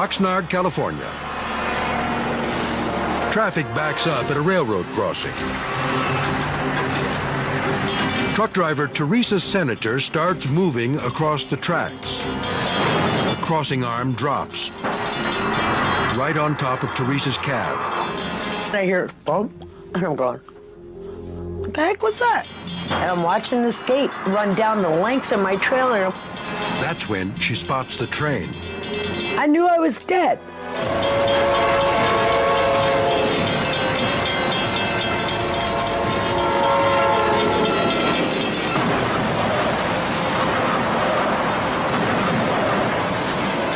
Oxnard, California. Traffic backs up at a railroad crossing. Truck driver Teresa Senator starts moving across the tracks. The crossing arm drops right on top of Teresa's cab. I hear it bump, and I'm going, what the heck was that? And I'm watching this gate run down the length of my trailer. That's when she spots the train. I knew I was dead.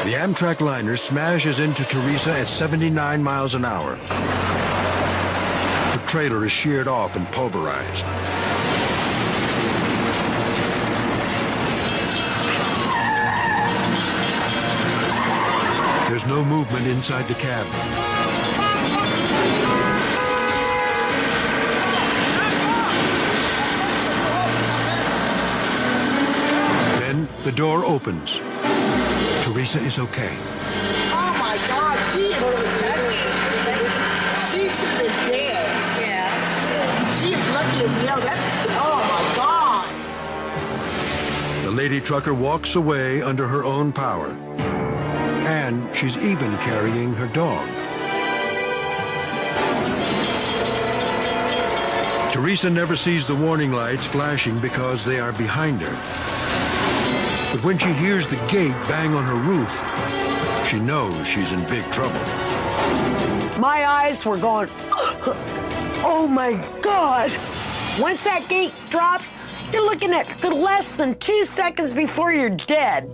The Amtrak liner smashes into Teresa at 79 miles an hour. The trailer is sheared off and pulverized. There's no movement inside the cab. Then the door opens. Teresa is okay. Oh my God, she should have been dead. Yeah. She's lucky as hell. Oh my God. The lady trucker walks away under her own power. And she's even carrying her dog. Teresa never sees the warning lights flashing because they are behind her. But when she hears the gate bang on her roof, she knows she's in big trouble. My eyes were going, oh my God. Once that gate drops, you're looking at less than 2 seconds before you're dead.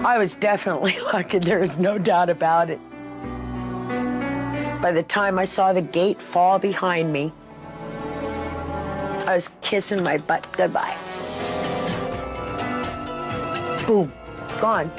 I was definitely lucky, there is no doubt about it. By the time I saw the gate fall behind me, I was kissing my butt goodbye. Boom, gone.